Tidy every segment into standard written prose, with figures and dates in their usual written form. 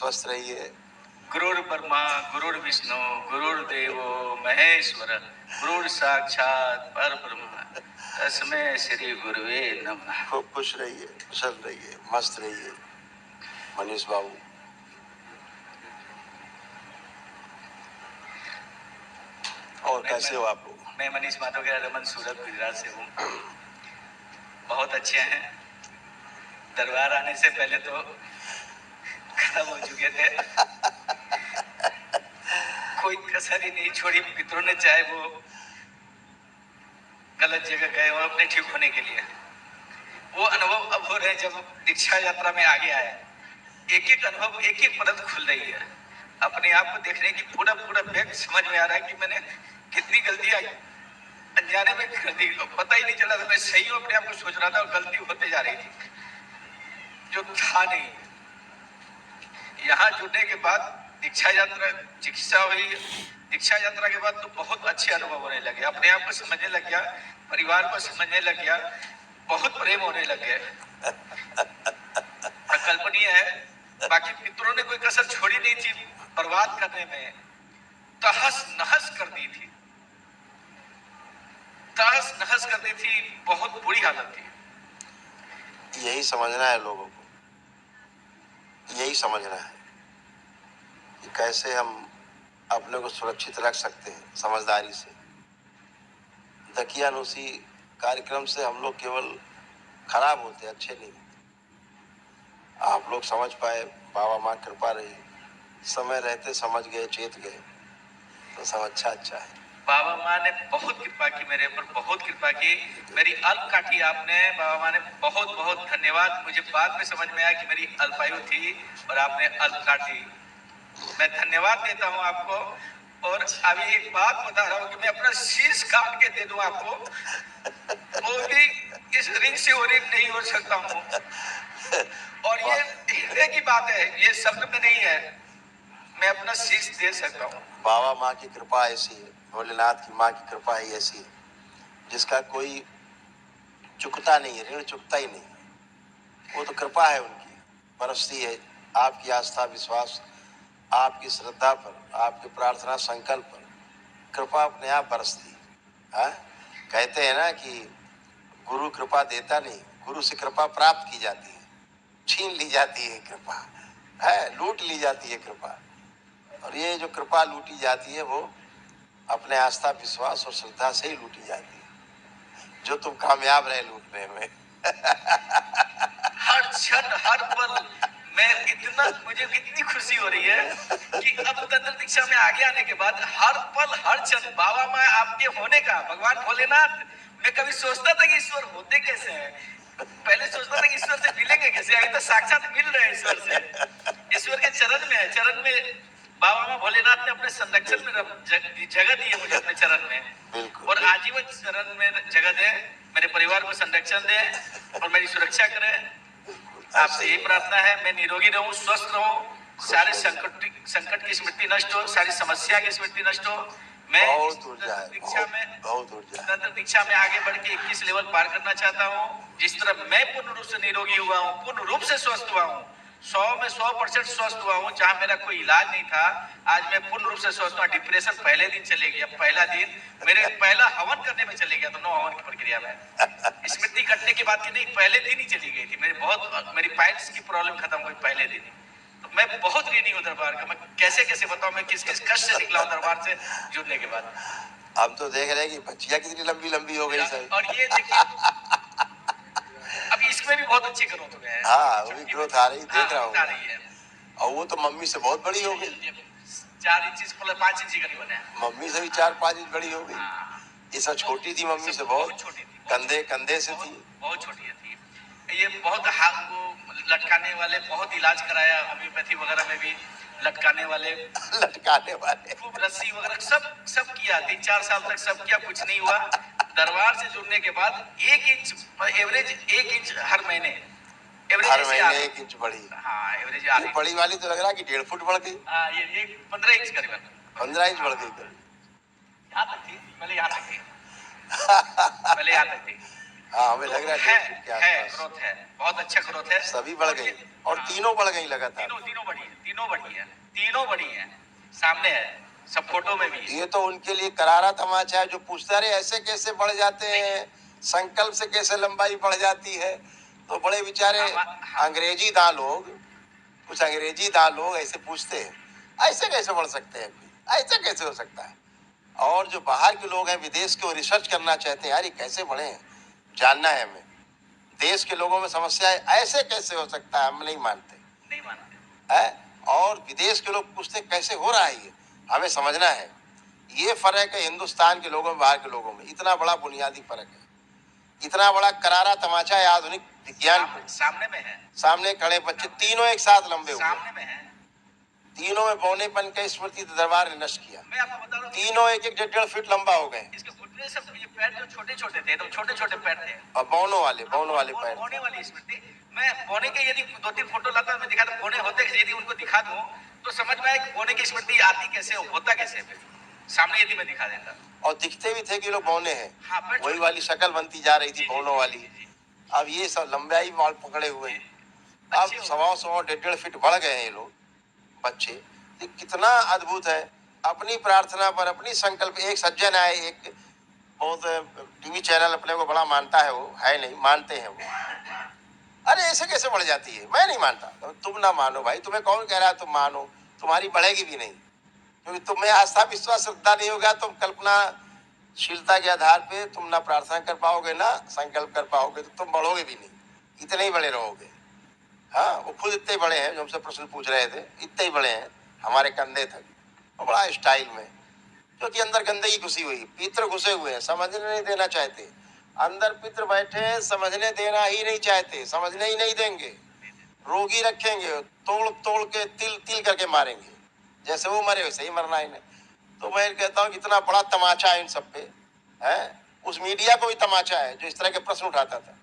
स्वस्थ रहिए। गुरुर् ब्रह्मा गुरुर् विष्णु गुरुर्देवो महेश्वर गुरुर् साक्षात परब्रह्म तस्मै श्री गुरुवे नमः। खूब खुश रहिए, कुशल रहिए, मस्त रहिए। मनीष बाबू, और कैसे हो आप लोग? मैं मनीष माधव के रमन सूरत गुजरात से हूँ। बहुत अच्छे हैं। दरबार आने से पहले तो खत्म हो चुके थे। कोई कसर ही नहीं छोड़ी पितरों ने, चाहे वो गलत जगह गए हो अपने ठीक होने के लिए। वो अनुभव अब हो रहे हैं जब दीक्षा यात्रा में आगे आए। एक एक अनुभव, एक एक परत खुल रही है। अपने आप को देखने की पूरा पूरा व्यक्त समझ में आ रहा है कि मैंने कितनी गलतियां अनजाने में कर दी। पता ही नहीं चला था मैं सही हूँ, अपने आप को सोच रहा था और गलती होते जा रही थी जो था नहीं। यहाँ जुड़ने के बाद दीक्षा यात्रा, चिकित्सा हुई, दीक्षा यात्रा के बाद तो बहुत अच्छे अनुभव होने लगे। अपने आप को समझने लग गया, परिवार को समझने लग गया, बहुत प्रेम होने लग गए। अकल्पनीय है। बाकी पितरों ने कोई कसर छोड़ी नहीं थी बर्बाद करने में, तहस नहस कर दी थी, तहस नहस कर दी थी। बहुत बुरी हालत थी। यही समझना है लोगों को, यही समझना है कि कैसे हम अपने को सुरक्षित रख सकते हैं समझदारी से। दकियानूसी कार्यक्रम से हम लोग केवल खराब होते, अच्छे नहीं होते। आप लोग समझ पाए, बाबा माँ कृपा रही, समय रहते समझ गए, चेत गए, तो सब अच्छा है। बाबा माँ ने बहुत कृपा की मेरे ऊपर, बहुत कृपा की। मेरी अल्प काटी आपने, बाबा माँ ने बहुत बहुत धन्यवाद। मुझे बाद में समझ में आया कि मेरी अल्पायु थी और आपने अल्प काटी। मैं धन्यवाद देता हूँ आपको। और अभी एक बात बता रहा हूँ कि मैं अपना शीश काट के दे दूं आपको, वो भी इस रिंग से ओरिंग नहीं हो सकता हूँ। और ये हृदय की बात है, ये शब्द में नहीं है। मैं अपना शीश दे सकता हूँ। बाबा माँ की कृपा ऐसी है, भोलेनाथ की माँ की कृपा ही ऐसी है, जिसका कोई चुकता नहीं है, ऋण चुकता ही नहीं। वो तो कृपा है उनकी, बरसती है। आपकी आस्था विश्वास, आपकी श्रद्धा पर, आपकी प्रार्थना संकल्प पर कृपा अपने आप बरसती है। कहते हैं ना कि गुरु कृपा देता नहीं, गुरु से कृपा प्राप्त की जाती है, छीन ली जाती है कृपा, है लूट ली जाती है कृपा। और ये जो कृपा लूटी जाती है वो अपने आस्था विश्वास और श्रद्धा से ही लूटी जाती है, जो तुम कामयाब रहे लूटने में। हर क्षण हर पल मुझे कितनी खुशी हो रही है कि अब तंत्र दीक्षा में आगे आने के बाद हर पल हर क्षण बाबा माँ आपके होने का, भगवान भोलेनाथ। मैं कभी सोचता था कि ईश्वर होते कैसे हैं, पहले सोचता था कि ईश्वर से मिलेंगे कैसे, अभी तो साक्षात मिल रहे हैं ईश्वर से। ईश्वर के चरण में है, चरण में बाबा माँ भोलेनाथ ने अपने संरक्षण में जगह दी है मुझे अपने चरण में, और आजीवन चरण में जगह दे, मेरे परिवार को संरक्षण दे और मेरी सुरक्षा करे। आपसे यही प्रार्थना है, मैं निरोगी रहूं, स्वस्थ रहूं, सारे संकट की स्मृति नष्ट हो, सारी समस्या की स्मृति नष्ट हो। मैं तंत्र दीक्षा में आगे बढ़ के 21 लेवल पार करना चाहता हूँ। जिस तरह मैं पूर्ण रूप से निरोगी हुआ हूँ, पूर्ण रूप से स्वस्थ हुआ हूँ, 100 में 100% स्वस्थ हुआ हूँ, जहाँ मेरा कोई इलाज नहीं था, आज मैं पूर्ण रूप से स्वस्थ हूँ। डिप्रेशन पहले दिन चले गया, पहला दिन मेरे पहला हवन करने में चले गया, तो 9 हवन की प्रक्रिया में स्मृति कटने की बात की नहीं, पहले दिन ही चली गई थी। मेरी पाइल्स की प्रॉब्लम खत्म हुई पहले दिन। तो मैं बहुत ऋणी हूँ दरबार का। मैं कैसे कैसे बताऊं मैं किस किस कष्ट से निकला हूँ दरबार से जुड़ने के बाद। हम तो देख रहे हैं कि बच्चियां कितनी लंबी लंबी हो गई सर। और ये देखिए अभी इसमें भी बहुत अच्छी ग्रोथ हो गया है। हाँ, वो भी ग्रोथ आ रही, देख रहा हूँ। आ रही है। और वो तो मम्मी से बहुत बड़ी हो गई, 4 इंच 5 इंच करीब है। मम्मी से भी 4-5 इंच बड़ी हो गई। ये सब छोटी थी मम्मी से, बहुत छोटी थी, कंधे से थी, बहुत छोटी थी। ये बहुत हाथ को लटकाने वाले, बहुत इलाज कराया होम्योपैथी वगैरह में भी, लटकाने वाले खूब रस्सी वगैरह सब किया। 3-4 साल तक सब किया, कुछ नहीं हुआ। दरबार से जुड़ने के बाद 1 इंच एवरेज, 1 इंच हर महीने 1 इंच बढ़ी। हाँ, एवरेज आ रही। बड़ी वाली तो लग रहा है कि 1.5 फुट बढ़ गई। ये 15 इंच करीब, 15 इंच बढ़ गई। यहाँ तक थी, पहले यहाँ तक थी। हाँ, हमें तो लग रहा है है 1.5 फीट के आसपास ग्रोथ है, बहुत अच्छा ग्रोथ है। सभी बढ़ गई और हाँ, तीनों बढ़ गई लगातार। तीनों तीनों बड़ी है, तीनों बड़ी है, तीनों बड़ी है, सामने है, सब फोटो में भी है। ये तो उनके लिए करारा तमाचा है, जो पूछता रहे ऐसे कैसे बढ़ जाते हैं, संकल्प से कैसे लंबाई बढ़ जाती है। तो बड़े बेचारे हाँ। अंग्रेजी दां लोग, कुछ अंग्रेजी दां लोग ऐसे पूछते हैं, ऐसे कैसे बढ़ सकते हैं, ऐसा कैसे हो सकता है। और जो बाहर के लोग हैं, विदेश के, वो रिसर्च करना चाहते हैं, यार ये कैसे बढ़े हैं, जानना है हमें। देश के लोगों में समस्या है, ऐसे कैसे हो सकता है, हम नहीं मानते नहीं मानते। है। और विदेश के लोग पूछते हैं कैसे हो रहा है, ये हमें समझना है। ये फर्क है हिंदुस्तान के लोगों में, बाहर के लोगों में, इतना बड़ा बुनियादी फर्क है। इतना बड़ा करारा तमाचा है आधुनिक विज्ञान को। सामने में है, सामने खड़े बच्चे तीनों एक साथ लंबे हुए, सामने में है। तीनों में बौनेपन के स्मृति दरबार ने नष्ट किया। मैं आपको बता रहा हूँ, तीनों एक एक 1.5 फीट लंबा हो गए। इसके घुटने सब, ये पैर जो छोटे छोटे थे, तो छोटे छोटे पैर थे, और बौनों वाले पैर। बोने वाली स्मृति। मैं बोने के यदि 2-3 फोटो लाता, मैं दिखाता बोने होते, यदि उनको दिखा दूं तो समझ में आए कि बोने की स्मृति आती कैसे, होता कैसे। सामने यदि मैं दिखा देता, और दिखते भी थे कि लोग बौने हैं। हाँ, वही वाली शक्ल बनती जा रही थी बौनों वाली। जी। अब ये सब लंबाई वाल पकड़े हुए हैं। अब अच्छे हो सवा 1.5 फीट बढ़ गए हैं ये लोग बच्चे। ये कितना अद्भुत है। अपनी प्रार्थना पर, अपनी संकल्प। एक सज्जन आए, एक बहुत टीवी चैनल अपने को बड़ा मानता है, वो है नहीं, मानते हैं वो। अरे ऐसे कैसे बढ़ जाती है, मैं नहीं मानता। तो तुम ना मानो भाई, तुम्हें कौन कह रहा है तुम मानो, तुम्हारी बढ़ेगी भी नहीं, क्योंकि तुम्हें आस्था विश्वास श्रद्धा नहीं होगा। तुम कल्पनाशीलता के आधार पे तुम ना प्रार्थना कर पाओगे, ना संकल्प कर पाओगे, तो तुम बढ़ोगे भी नहीं, इतने ही बड़े रहोगे। हाँ, वो खुद इतने बड़े हैं, जो हमसे प्रश्न पूछ रहे थे, इतने ही बड़े हैं, हमारे कंधे तक, और बड़ा स्टाइल में। क्योंकि अंदर गंदगी घुसी हुई, पितर घुसे हुए हैं, समझने नहीं देना चाहते। अंदर पितर बैठे हैं, समझने देना ही नहीं चाहते, समझने ही नहीं देंगे। रोगी रखेंगे, तोड़ तोड़ के तिल तिल करके मारेंगे, जैसे वो मरे वैसे ही मरना है इन्हें। तो मैं कहता हूँ इतना बड़ा तमाचा है इन सब पे है। उस मीडिया को भी तमाचा है जो इस तरह के प्रश्न उठाता था,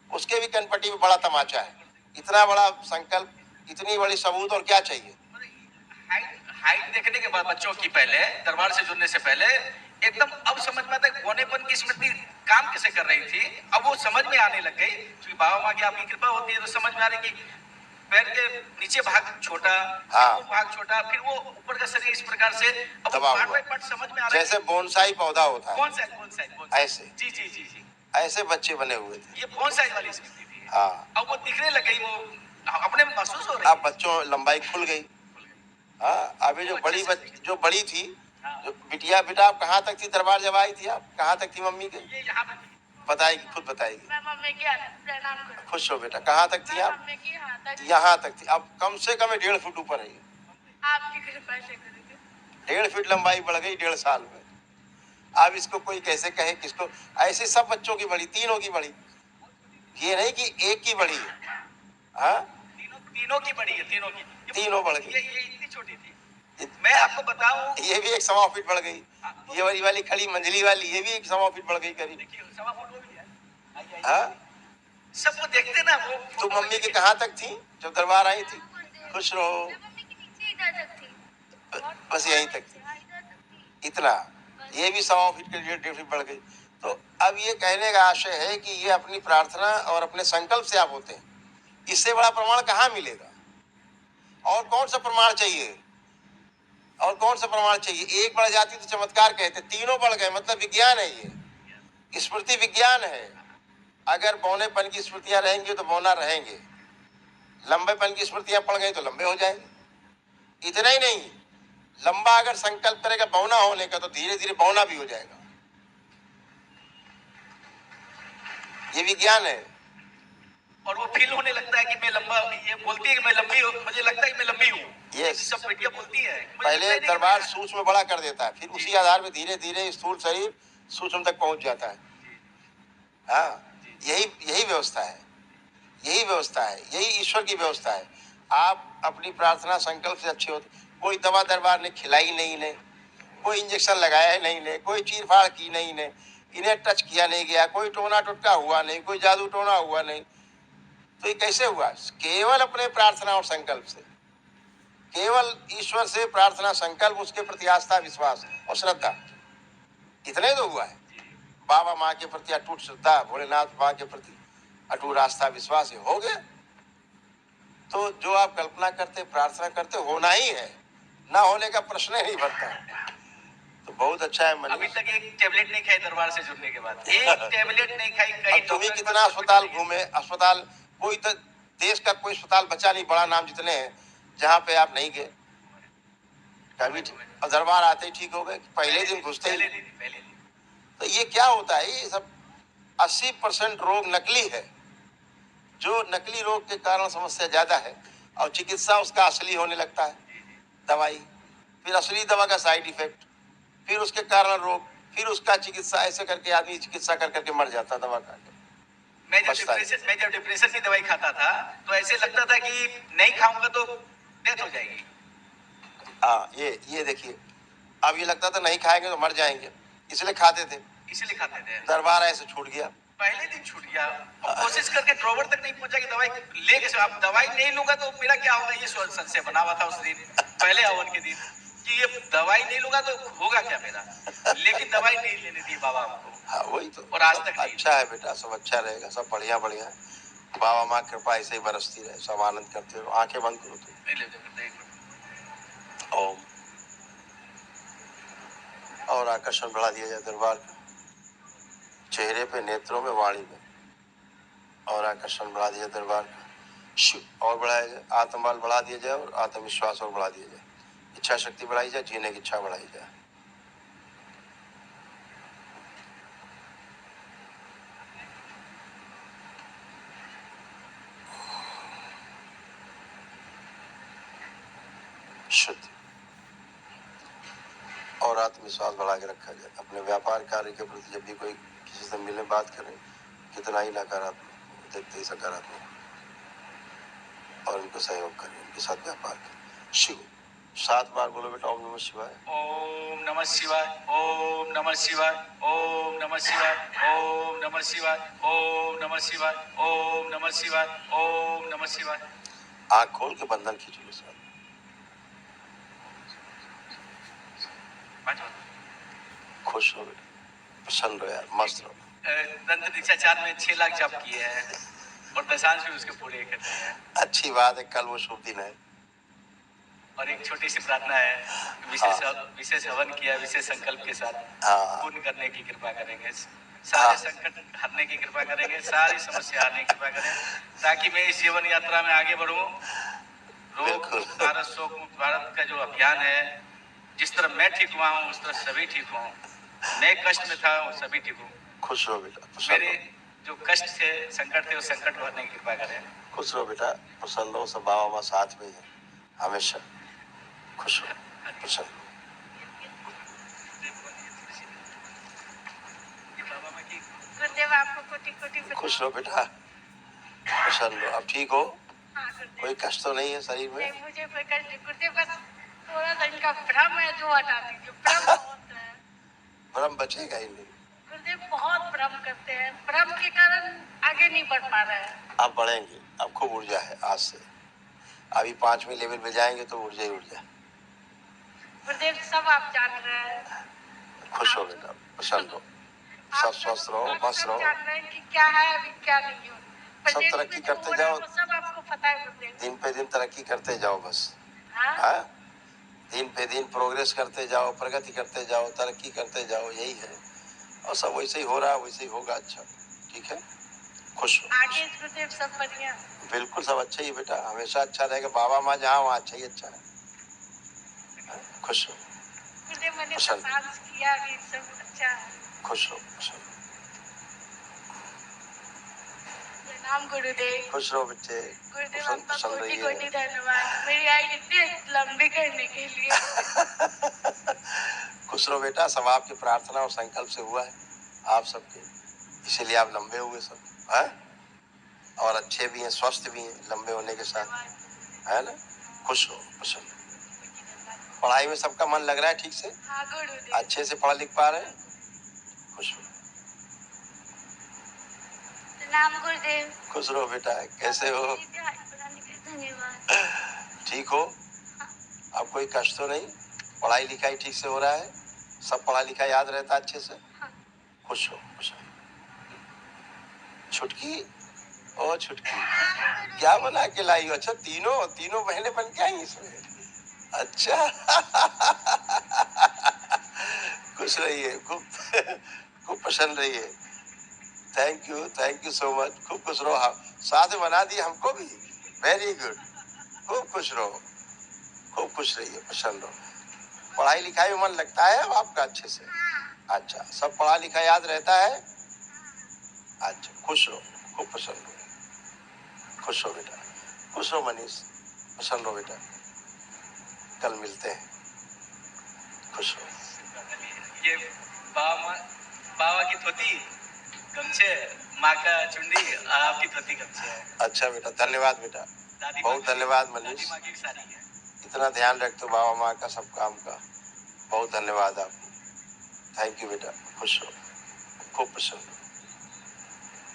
उसके भी कनपट्टी में बड़ा तमाचा है। इतना बड़ा संकल्प, इतनी बड़ी सबूत, और क्या चाहिए। हाइट देखने के बाद बच्चों की, पहले दरबार से जुड़ने से पहले एकदम अब समझ में आता है बोनेपन की स्मृति काम कैसे कर रही थी। अब वो समझ में आने लग गई, क्योंकि बाबा माँ की आपकी कृपा होती है, तो समझ में आ रही कि पैर के नीचे भाग छोटा, हाँ, वो भाग छोटा, फिर वो ऊपर का शरीर इस प्रकार से अब दबा पार्ट हुआ, बाय पार्ट समझ में आ रहा है। जैसे बोनसाई पौधा होता है, कौन सा ऐसे। जी जी जी जी, ऐसे बच्चे बने हुए थे। ये कौन साइज वाली स्मृति थी। हाँ, अब वो दिखने लग गई, वो अपने में महसूस हो रही अब है। बच्चों लंबाई खुल गई। हाँ, अभी जो बड़ी थी, जो बिटिया, बेटा आप कहाँ तक थी दरबार जब आई थी, आप कहाँ तक थी मम्मी के? ये यहाँ पे बताएगी, खुद बताएगी। मैं मम्मी के हाथ प्रणाम करूं। खुश हो बेटा, कहाँ तक थी मैं आप? मम्मी के हाथ तक यहाँ तक थी, अब कम से कम 1.5 फुट ऊपर है। आपकी कृपा से करेंगे। 1.5 फीट लंबाई बढ़ गई 1.5 साल में। अब इसको कोई कैसे कहे, किसको। ऐसे सब बच्चों की बढ़ी, तीनों की बढ़ी, ये नहीं कि एक की बढ़ी है। हाँ, तीनों की बड़ी है, तीनों बढ़ गई। ये इतनी छोटी थी। मैं आपको बताऊं, ये भी 1 फीट बढ़ गई। ये वाली खड़ी मंजली वाली, ये भी 1 फीट बढ़ गई करीब। देखिए 1.25 फुट वो भी है। हाँ, सबको देखते ना वो। तुम मम्मी के कहाँ तक थी जब दरबार आई थी? खुश रहो, मैं मम्मी के नीचे इधर तक थी। बस यहीं तक थी, हाँ, इधर तक थी। इतना। ये भी 1.25 फीट के 1.5 फीट बढ़ गई। तो अब ये कहने का आशय है कि ये अपनी प्रार्थना और अपने संकल्प से आप होते हैं। इससे बड़ा प्रमाण कहाँ मिलेगा? और कौन सा प्रमाण चाहिए? और कौन सा प्रमाण चाहिए? एक बढ़ जाती तो चमत्कार कहते, तीनों बढ़ गए, मतलब विज्ञान है ये, स्मृति विज्ञान है। अगर बौनेपन की स्मृतियां रहेंगी तो बौना रहेंगे, लंबेपन की स्मृतियां पड़ गई तो लंबे हो जाएंगे। इतना ही नहीं, लंबा अगर संकल्प करेगा बौना होने का, तो धीरे धीरे बौना भी हो जाएगा। ये विज्ञान है। और वो फील होने लगता है कि मैं लंबा, ये बोलती है कि मैं लंबी हूँ, मुझे लगता है कि मैं लंबी हूँ। ये सब बेटियां बोलती है। पहले दरबार सूक्ष्म में बड़ा कर देता है, फिर उसी आधार में धीरे धीरे स्थूल शरीर सूक्ष्म तक पहुंच जाता है। हाँ, यही व्यवस्था है, यही व्यवस्था है, यही ईश्वर की व्यवस्था है। आप अपनी प्रार्थना संकल्प से अच्छे होते। कोई दवा दरबार ने खिलाई नहीं, ने कोई इंजेक्शन लगाया नहीं, ने कोई चीर फाड़ की नहीं, ने इन्हें टच किया नहीं गया, कोई टोना टुटका हुआ नहीं, कोई जादू टोना हुआ नहीं। तो ये कैसे हुआ? केवल अपने प्रार्थना और संकल्प से, केवल ईश्वर से प्रार्थना संकल्प, उसके प्रति आस्था विश्वास और श्रद्धा, इतने तो हुआ है। बाबा माँ के प्रति अटूट श्रद्धा, भोलेनाथ माँ के प्रति अटूट आस्था विश्वास हो गया तो जो आप कल्पना करते प्रार्थना करते होना ही है, ना होने का प्रश्न ही नहीं बनता। तो बहुत अच्छा है अभी मनीष। तक एक टेबलेट नहीं खाई दरबार से जुड़ने के बाद, एक टेबलेट नहीं खाई। कहीं अब तुम ही डॉक्टर के कितना पास अस्पताल नहीं है। घूमे, अस्पताल कोई तो देश का कोई अस्पताल बचा नहीं, बड़ा नाम जितने हैं, जहाँ पे आप नहीं गए कभी। और दरबार आते ही ठीक हो गए, पहले दिन घुसते ही। पहले दिन। तो ये क्या होता है, ये सब 80% रोग नकली है। जो नकली रोग के कारण समस्या ज्यादा है और चिकित्सा उसका असली होने लगता है, दवाई, फिर असली दवा का साइड इफेक्ट, फिर उसके कारण रोग, फिर उसका चिकित्सा, ऐसे करके आदमी चिकित्सा कर करके मर जाता दवा खा के। मैं जब डिप्रेशन की दवाई खाता था तो ऐसे लगता था कि नहीं खाऊंगा तो डेथ हो जाएगी। हाँ, ये देखिए, अब ये लगता था नहीं खाएंगे तो मर जाएंगे, इसलिए खाते थे। दरबार ऐसे छूट गया, पहले दिन छूट गया। कोशिश करके ड्रॉवर तक नहीं पहुंचा कि दवाई लेके अब दवाई नहीं लूंगा तो मेरा क्या होगा, ये संशय बना हुआ था उस दिन पहले हवन के दिन कि ये दवाई नहीं लूंगा तो होगा क्या मेरा। लेकिन दवाई नहीं लेने दी बाबा हमको। हाँ वही तो। और आज तक अच्छा है बेटा, सब अच्छा रहेगा, सब बढ़िया बढ़िया। बाबा माँ कृपा ऐसे ही बरसती रहे, सब आनंद करते रहो। आंखें बंद करो तुम। ओम। और आकर्षण बढ़ा दिया जाए दरबार का, चेहरे पे, नेत्रों में, वाणी में, और आकर्षण बढ़ा दिया दरबार का। शिव और बढ़ाया जाए, आत्मबल बढ़ा दिया जाए और आत्मविश्वास और बढ़ा दिया जाए, इच्छा शक्ति बढ़ाई जाए, जीने की इच्छा बढ़ाई जाए। शुद्ध और आत्मविश्वास बढ़ा के रखा जाए। अपने व्यापार कार्य के प्रति जब भी कोई किसी से मिले, बात करें, कितना ही नकारात्मक देखते ही सकारात्मक, और इनको सहयोग करें, इनके साथ व्यापार करें। शिव 7 बार बोलो बेटा, ओम नमः शिवाय, ओम नमः शिवाय, ओम नमः शिवाय, ओम नमः शिवाय, ओम नमः शिवाय, ओम नमः शिवाय, ओम नमः शिवाय, ओम नमः शिवाय। आँख खोल के बंधन खींच लो साथ। खुश हो बेटा, प्रसन्न रहो यार, मस्त रहो। तंत्र दीक्षा 4 में 6 लाख जप किए हैं और दशांश भी उसके पूरे करते हैं। अच्छी बात है, कल वो शुभ दिन है। और एक छोटी सी प्रार्थना है, विशेष हवन किया, विशेष संकल्प के साथ पूर्ण करने की कृपा करेंगे। सारे संकट हरने की कृपा करेंगे, सारी समस्या हरने की कृपा करें, ताकि मैं इस जीवन यात्रा में आगे बढ़ूं। रोग मुक्त भारत, शोक मुक्त भारत का जो अभियान है, जिस तरह मैं ठीक हुआ हूँ उस तरह सभी ठीक हों। मैं कष्ट में था वो सभी ठीक हूँ। खुश रहो बेटा, मेरे जो कष्ट थे, संकट थे, वो संकट भरने की कृपा करें। खुश रहो बेटा, प्रसन्न रहो, सब बाबा माँ साथ में है हमेशा। खुश रहो, प्रसन्न। गुरुदेव आपको कोटि कोटि खुश रहो बेटा, प्रसन्न रहो। अब ठीक हो? हाँ गुरुदेव। कोई कष्ट तो नहीं है शरीर में? नहीं, मुझे कोई कष्ट नहीं गुरुदेव, बस थोड़ा सा इनका भ्रम है जो हटा दीजिए। भ्रम बहुत है। भ्रम बचेगा ही नहीं गुरुदेव, बहुत भ्रम करते हैं, भ्रम के कारण आगे नहीं बढ़ पा रहे हैं। आप बढ़ेंगे, अब खूब ऊर्जा है आज से। अभी 5वें लेवल पे जाएंगे तो ऊर्जा ही ऊर्जा। गुरुदेव सब आप जान रहे हैं। खुश हो बेटा, प्रसन्न हो, सब स्वस्थ रहो, मस्त रहो। जान रहे हैं कि क्या है अभी क्या नहीं हो। सब तरक्की करते जाओ, सब आपको पता है गुरुदेव। दिन पे दिन तरक्की करते जाओ बस। हाँ? हाँ? दिन पे दिन प्रोग्रेस करते जाओ, प्रगति करते जाओ, तरक्की करते जाओ, यही है। और सब वैसे ही हो रहा है, वैसे ही होगा। अच्छा, ठीक है, खुश हो। आगे गुरुदेव सब बढ़िया। बिल्कुल सब अच्छा ही बेटा, हमेशा अच्छा रहेगा। बाबा माँ जहाँ वहाँ अच्छा ही अच्छा है। खुश हो गुरुदेव, मैंने प्रसन्न। डांस किया भी, सब अच्छा है। खुश हो, प्रसन्न। प्रणाम गुरुदेव। खुश रहो बच्चे, गुरुदेव प्रसन्न आपका प्रसन्न कोटि रहिए। कोटि धन्यवाद मेरी आयु इतनी लंबी करने के लिए। खुश रहो बेटा, सब आपकी प्रार्थना और संकल्प से हुआ है आप सबके, इसीलिए आप लंबे हुए सब है, और अच्छे भी हैं, स्वस्थ भी हैं, लंबे होने के साथ, है ना। खुश हो, प्रसन्न। पढ़ाई में सबका मन लग रहा है ठीक से? हाँ गुरुदेव। अच्छे से पढ़ लिख पा रहे हैं? खुश हो। प्रणाम गुरुदेव। खुश रहो बेटा, कैसे हो? धन्यवाद। ठीक हो? अब कोई कष्ट तो नहीं? पढ़ाई लिखाई ठीक से हो रहा है? सब पढ़ा लिखा याद रहता है अच्छे से? खुश हो, खुश छुटकी, ओ छुटकी क्या बना के लाई हो? अच्छा तीनों बहनें बन के आई इसमें। अच्छा खुश रहिए, खूब खूब प्रसन्न रहिए। Thank you so much. खूब खुश रहो। आप साथ में बना दिए हमको भी। Very good. खूब खुश रहो, खूब खुश रहिए, प्रसन्न रहो। पढ़ाई लिखाई में मन लगता है अब आपका अच्छे से? अच्छा, सब पढ़ा लिखा याद रहता है? अच्छा, खुश रहो, खूब प्रसन्न रहो। खुश हो बेटा, खुश हो मनीष, प्रसन्न रहो बेटा। कल मिलते हैं, खुश रहो। ये बाबा की धोती गमछे, माँ का चुंडी, आपकी धोती गमछे है। अच्छा बेटा, धन्यवाद बेटा, बहुत धन्यवाद मनीष। दादी माँ की साड़ी है। इतना ध्यान रखते हो बाबा माँ का सब काम का, बहुत धन्यवाद आपको। थैंक यू बेटा, खुश रहो, खूब प्रसन्न रहो।